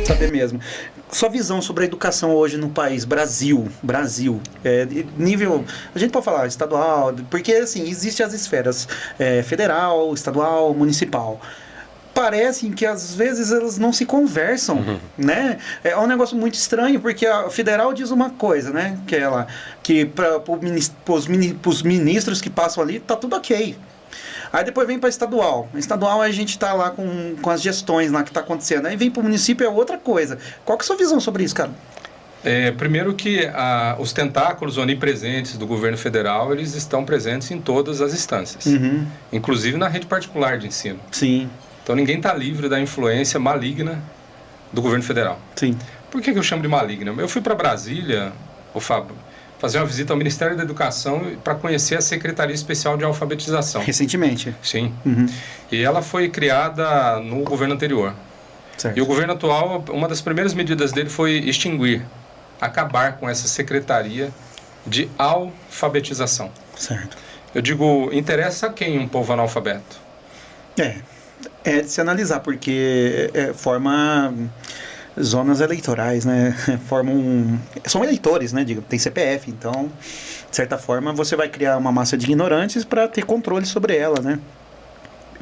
Saber mesmo. Sua visão sobre a educação hoje no país, Brasil, nível, a gente pode falar estadual, porque assim, existem as esferas federal, estadual, municipal. Parecem que às vezes elas não se conversam, né? É um negócio muito estranho, porque a federal diz uma coisa, né? Que para os ministros que passam ali, tá tudo ok. Aí depois vem para estadual. Estadual a gente tá lá com as gestões lá que tá acontecendo. Aí vem para o município é outra coisa. Qual que é a sua visão sobre isso, cara? Primeiro que os tentáculos onipresentes do governo federal, eles estão presentes em todas as instâncias. Inclusive na rede particular de ensino. Sim. Então ninguém está livre da influência maligna do governo federal. Sim. Por que eu chamo de maligna? Eu fui para Brasília, o Fábio, fazer uma visita ao Ministério da Educação para conhecer a Secretaria Especial de Alfabetização. Recentemente? Sim. E ela foi criada no governo anterior. Certo. E o governo atual, uma das primeiras medidas dele foi extinguir, acabar com essa Secretaria de Alfabetização. Certo. Eu digo, interessa a quem um povo analfabeto? É de se analisar, porque forma zonas eleitorais, né? São eleitores, né? Tem CPF, então, de certa forma, você vai criar uma massa de ignorantes para ter controle sobre ela, né?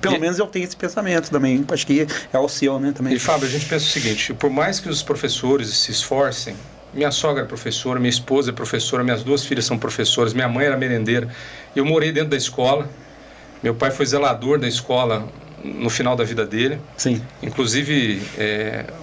Pelo menos eu tenho esse pensamento também, acho que é o seu, né? Também. E, Fábio, a gente pensa o seguinte, por mais que os professores se esforcem, minha sogra é professora, minha esposa é professora, minhas 2 filhas são professoras, minha mãe era merendeira, eu morei dentro da escola, meu pai foi zelador da escola no final da vida dele. Sim. Inclusive,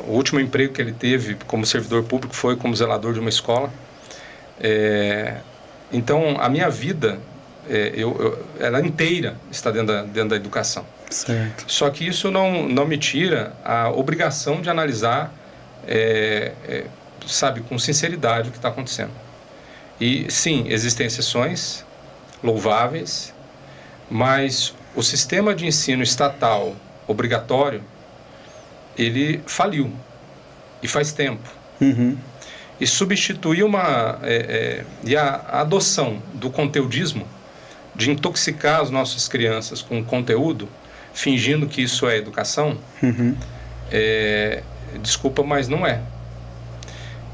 o último emprego que ele teve como servidor público foi como zelador de uma escola. Então, a minha vida, ela inteira está dentro da educação. Certo. Só que isso não me tira a obrigação de analisar, sabe, com sinceridade o que está acontecendo. E, sim, existem exceções louváveis, mas o sistema de ensino estatal obrigatório, ele faliu, e faz tempo. E substituir e a adoção do conteudismo, de intoxicar as nossas crianças com conteúdo, fingindo que isso é educação, desculpa, mas não é.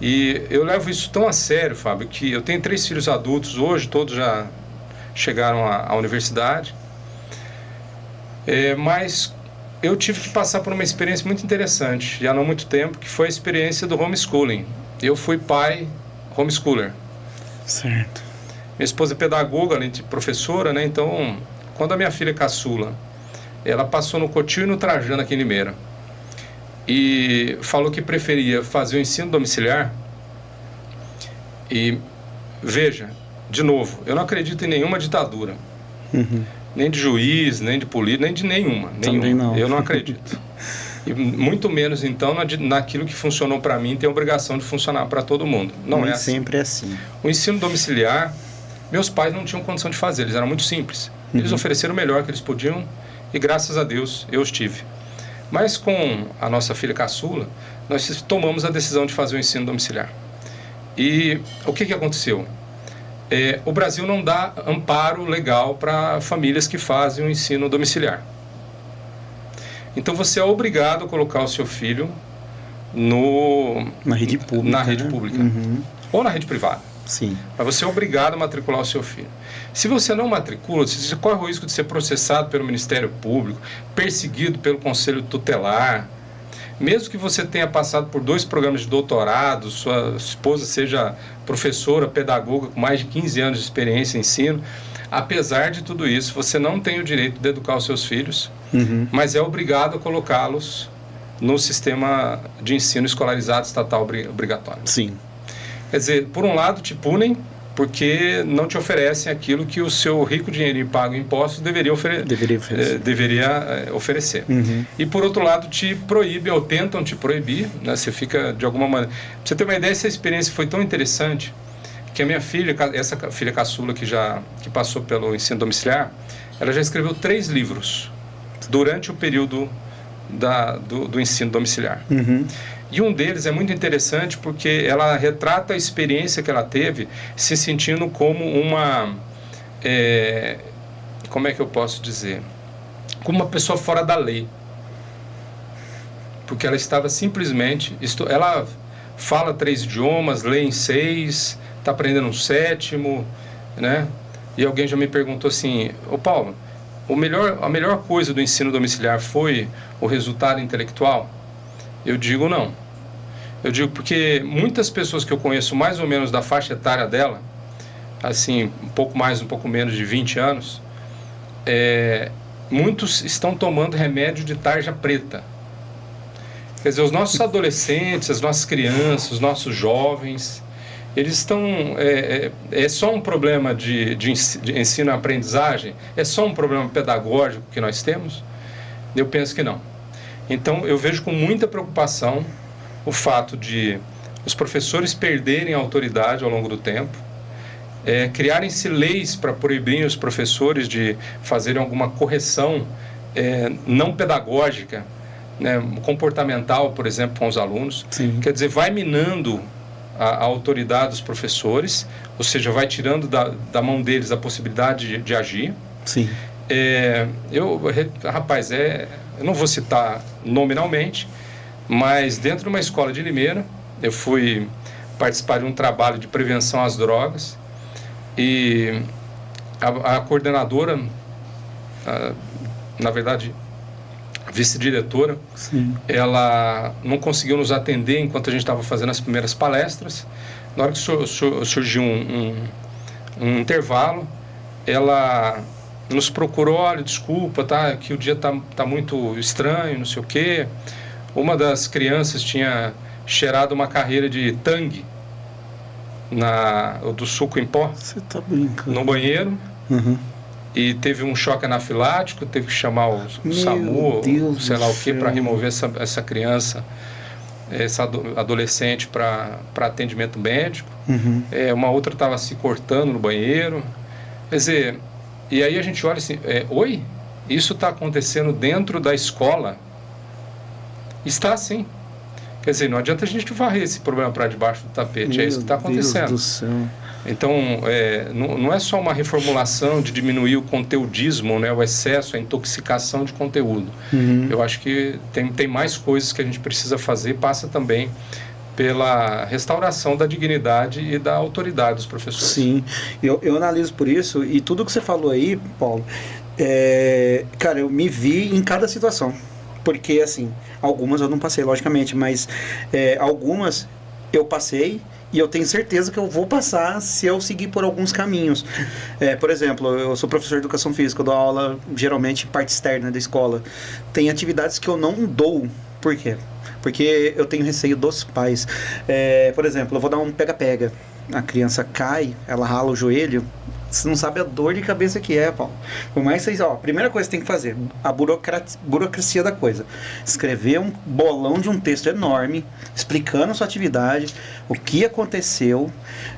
E eu levo isso tão a sério, Fábio, que eu tenho 3 filhos adultos, hoje todos já chegaram à universidade, mas eu tive que passar por uma experiência muito interessante, já não há muito tempo, que foi a experiência do homeschooling. Eu fui pai homeschooler. Certo. Minha esposa é pedagoga, além de professora, né? Então, quando a minha filha caçula, ela passou no Cotil e no Trajano aqui em Limeira, e falou que preferia fazer o ensino domiciliar. E veja, de novo, eu não acredito em nenhuma ditadura. Nem de juiz, nem de político, nem de nenhuma. Não. Eu não acredito. E muito menos, então, naquilo que funcionou para mim, tem a obrigação de funcionar para todo mundo. Não é assim. Sempre é assim. O ensino domiciliar, meus pais não tinham condição de fazer, eles eram muito simples. Eles ofereceram o melhor que eles podiam e, graças a Deus, eu os tive. Mas com a nossa filha caçula, nós tomamos a decisão de fazer o ensino domiciliar. E o que aconteceu? O Brasil não dá amparo legal para famílias que fazem o ensino domiciliar. Então você é obrigado a colocar o seu filho na rede pública, ou na rede privada. Sim. Mas você é obrigado a matricular o seu filho. Se você não matricula, você corre o risco de ser processado pelo Ministério Público, perseguido pelo Conselho Tutelar. Mesmo que você tenha passado por 2 programas de doutorado, sua esposa seja professora, pedagoga, com mais de 15 anos de experiência em ensino, apesar de tudo isso, você não tem o direito de educar os seus filhos, mas é obrigado a colocá-los no sistema de ensino escolarizado estatal obrigatório. Sim. Quer dizer, por um lado te punem, porque não te oferecem aquilo que o seu rico dinheirinho pago em impostos deveria oferecer. E por outro lado te proíbem ou tentam te proibir, né? Você fica de alguma maneira... Pra você ter uma ideia, essa experiência foi tão interessante que a minha filha, essa filha caçula que passou pelo ensino domiciliar, ela já escreveu 3 livros durante o período do ensino domiciliar. E um deles é muito interessante porque ela retrata a experiência que ela teve se sentindo como uma... como é que eu posso dizer? Como uma pessoa fora da lei. porque ela estava simplesmente... Ela fala 3 idiomas, lê em 6, está aprendendo um 7º, né? E alguém já me perguntou assim, ô Paulo, a melhor coisa do ensino domiciliar foi o resultado intelectual? Eu digo não. Eu digo porque muitas pessoas que eu conheço mais ou menos da faixa etária dela, assim, um pouco mais, um pouco menos de 20 anos, muitos estão tomando remédio de tarja preta. Quer dizer, os nossos adolescentes, as nossas crianças, os nossos jovens, eles estão... É só um problema de ensino e aprendizagem? É só um problema pedagógico que nós temos? Eu penso que não. Então, eu vejo com muita preocupação o fato de os professores perderem a autoridade ao longo do tempo, criarem-se leis para proibirem os professores de fazerem alguma correção não pedagógica, né, comportamental, por exemplo, com os alunos. Sim. Quer dizer, vai minando a autoridade dos professores, ou seja, vai tirando da mão deles a possibilidade de agir. Sim. Rapaz, eu não vou citar nominalmente, mas dentro de uma escola de Limeira, eu fui participar de um trabalho de prevenção às drogas e a coordenadora, na verdade, a vice-diretora, ela não conseguiu nos atender enquanto a gente estava fazendo as primeiras palestras. Na hora que surgiu um intervalo, ela nos procurou, olha, desculpa, tá, que o dia tá muito estranho, não sei o quê. Uma das crianças tinha cheirado uma carreira de tangue do suco em pó. Você tá brincando? No banheiro. Uhum. E teve um choque anafilático, teve que chamar o SAMU, sei lá o que, para remover essa criança, essa adolescente para atendimento médico. Uhum. Uma outra estava se cortando no banheiro. Quer dizer, e aí a gente olha assim, oi? Isso está acontecendo dentro da escola? Está sim. Quer dizer, não adianta a gente varrer esse problema para debaixo do tapete. É isso que está acontecendo. Deus do céu. Então, não é só uma reformulação de diminuir o conteudismo, né, o excesso, a intoxicação de conteúdo. Uhum. Eu acho que tem mais coisas que a gente precisa fazer, passa também pela restauração da dignidade e da autoridade dos professores. Sim, eu analiso por isso, e tudo que você falou aí, Paulo, cara, eu me vi em cada situação. Porque, assim, algumas eu não passei, logicamente, mas algumas eu passei e eu tenho certeza que eu vou passar se eu seguir por alguns caminhos. Por exemplo, eu sou professor de educação física, eu dou aula geralmente em parte externa da escola. Tem atividades que eu não dou. Por quê? Porque eu tenho receio dos pais. Por exemplo, eu vou dar um pega-pega. A criança cai, ela rala o joelho. Você não sabe a dor de cabeça que é, Paulo. Por mais que vocês, a primeira coisa que tem que fazer, a burocracia da coisa. Escrever um bolão de um texto enorme, explicando a sua atividade, o que aconteceu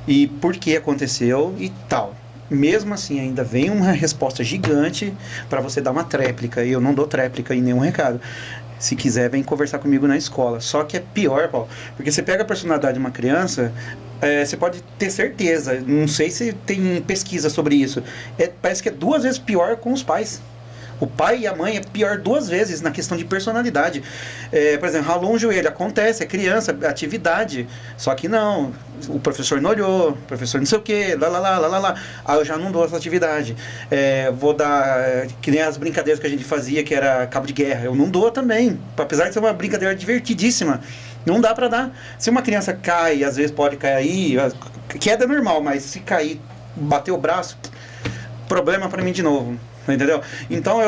e por que aconteceu e tal. Mesmo assim, ainda vem uma resposta gigante para você dar uma tréplica. E eu não dou tréplica em nenhum recado. Se quiser, vem conversar comigo na escola. Só que é pior, Paulo, porque você pega a personalidade de uma criança, você pode ter certeza, não sei se tem pesquisa sobre isso, parece que é 2 vezes pior com os pais. O pai e a mãe é pior 2 vezes na questão de personalidade. Por exemplo, ralou um joelho, acontece, é criança, atividade. Só que não, o professor não olhou, o professor não sei o quê, lá. Aí eu já não dou essa atividade. Vou dar, que nem as brincadeiras que a gente fazia, que era cabo de guerra, eu não dou também. Apesar de ser uma brincadeira divertidíssima, não dá pra dar. Se uma criança cai, às vezes pode cair, queda é normal, mas se cair, bater o braço, problema pra mim de novo. Entendeu? Então,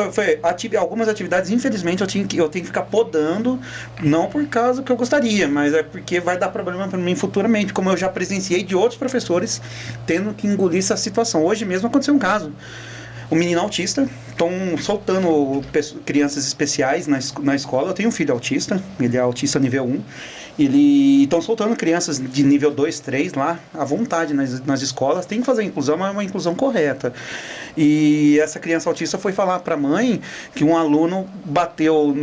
algumas atividades, infelizmente, eu tenho que ficar podando, não por causa que eu gostaria, mas é porque vai dar problema para mim futuramente, como eu já presenciei de outros professores tendo que engolir essa situação. Hoje mesmo aconteceu um caso. Um menino autista, estão soltando crianças especiais na escola. Eu tenho um filho autista, ele é autista nível 1. Estão soltando crianças de nível 2, 3 lá, à vontade nas escolas. Tem que fazer a inclusão, mas é uma inclusão correta. E essa criança autista foi falar para a mãe que um aluno bateu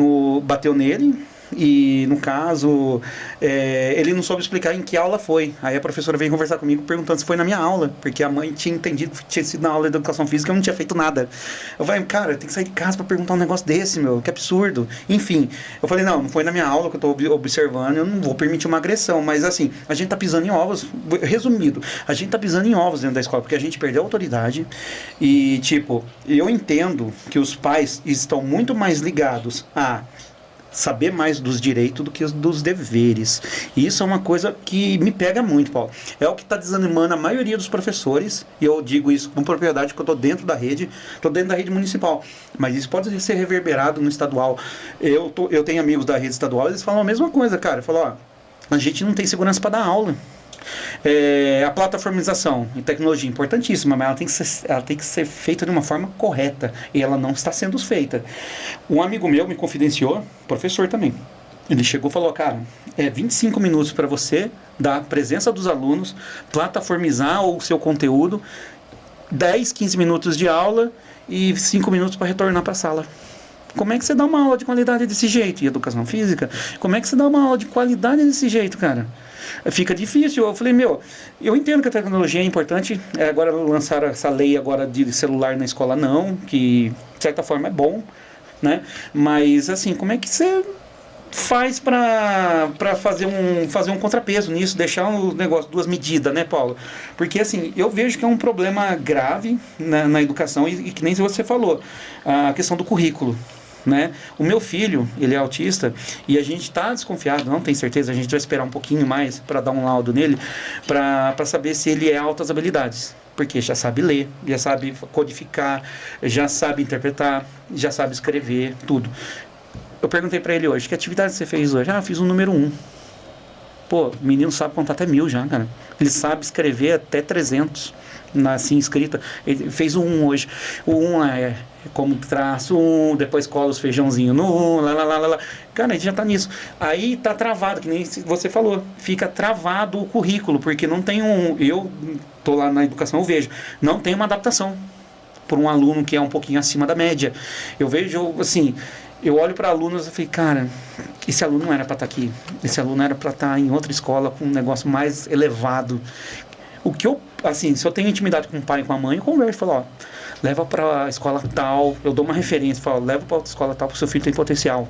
nele, e no caso, ele não soube explicar em que aula foi. Aí a professora veio conversar comigo perguntando se foi na minha aula, porque a mãe tinha entendido que tinha sido na aula de educação física e eu não tinha feito nada. Eu falei, cara, tem que sair de casa pra perguntar um negócio desse, meu, que absurdo. Enfim, eu falei, não foi na minha aula que eu tô observando, eu não vou permitir uma agressão, mas assim, a gente tá pisando em ovos, resumido, a gente tá pisando em ovos dentro da escola, porque a gente perdeu a autoridade e, tipo, eu entendo que os pais estão muito mais ligados a saber mais dos direitos do que dos deveres. E isso é uma coisa que me pega muito, Paulo. É o que está desanimando a maioria dos professores, e eu digo isso com propriedade, porque eu estou dentro da rede municipal. Mas isso pode ser reverberado no estadual. Eu tenho amigos da rede estadual, eles falam a mesma coisa, cara. Falam, a gente não tem segurança para dar aula. A plataformização e tecnologia é importantíssima, mas ela tem que ser feita de uma forma correta, e ela não está sendo feita. Um amigo meu me confidenciou, professor também, ele chegou e falou, cara, 25 minutos para você dar a presença dos alunos, plataformizar o seu conteúdo, 10, 15 minutos de aula e 5 minutos para retornar para a sala. Como é que você dá uma aula de qualidade desse jeito? E educação física, como é que você dá uma aula de qualidade desse jeito, cara? Fica difícil. Eu falei, eu entendo que a tecnologia é importante. Agora lançaram essa lei agora de celular na escola, não, que de certa forma é bom, né? Mas assim, como é que você faz para fazer um contrapeso nisso, deixar o negócio, duas medidas, né, Paulo? Porque assim, eu vejo que é um problema grave na educação e que nem você falou, a questão do currículo. Né? O meu filho, ele é autista e a gente está desconfiado, não tem certeza, a gente vai esperar um pouquinho mais para dar um laudo nele, para saber se ele é altas habilidades, porque já sabe ler, já sabe codificar, já sabe interpretar, já sabe escrever, tudo. Eu perguntei para ele hoje, que atividade você fez hoje? Eu fiz o número 1. Pô, o menino sabe contar até 1000 já, cara. Ele sabe escrever até 300, assim, escrita. Ele fez o 1 hoje. O 1 é como traço 1, depois cola os feijãozinhos no 1, lá. Cara, a gente já tá nisso. Aí tá travado, que nem você falou. Fica travado o currículo, porque não tem eu tô lá na educação, eu vejo, não tem uma adaptação por um aluno que é um pouquinho acima da média. Eu vejo, assim, eu olho para alunos e falei, cara, esse aluno não era para estar aqui. Esse aluno era para estar em outra escola com um negócio mais elevado. O que eu, assim, se eu tenho intimidade com o pai e com a mãe, eu converso, falo, leva para a escola tal, eu dou uma referência, falo, leva para outra escola tal, porque o seu filho tem potencial.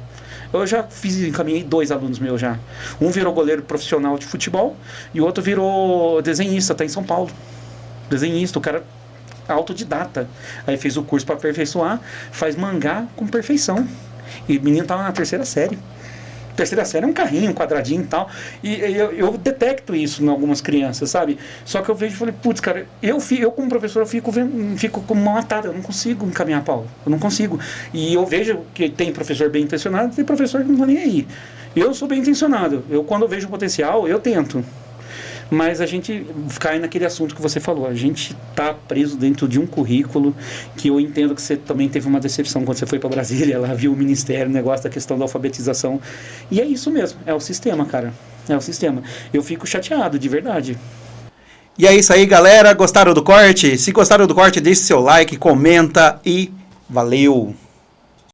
Eu já encaminhei 2 alunos meus já. Um virou goleiro profissional de futebol e o outro virou desenhista, tá em São Paulo. Desenhista, o cara autodidata. Aí fez o curso para aperfeiçoar, faz mangá com perfeição. E o menino tá na 3ª série. 3ª série é um carrinho, um quadradinho e tal. E eu detecto isso em algumas crianças, sabe? Só que eu vejo e falei, putz, cara, eu como professor, eu fico com mão atada. Eu não consigo encaminhar, Paulo. Eu não consigo. E eu vejo que tem professor bem intencionado, tem professor que não tá nem aí. Eu sou bem intencionado. Quando eu vejo o potencial, eu tento. Mas a gente cai naquele assunto que você falou. A gente está preso dentro de um currículo que eu entendo que você também teve uma decepção quando você foi para Brasília, lá viu o ministério, o negócio da questão da alfabetização. E é isso mesmo, é o sistema, cara. É o sistema. Eu fico chateado, de verdade. E é isso aí, galera. Gostaram do corte? Se gostaram do corte, deixe seu like, comenta e valeu!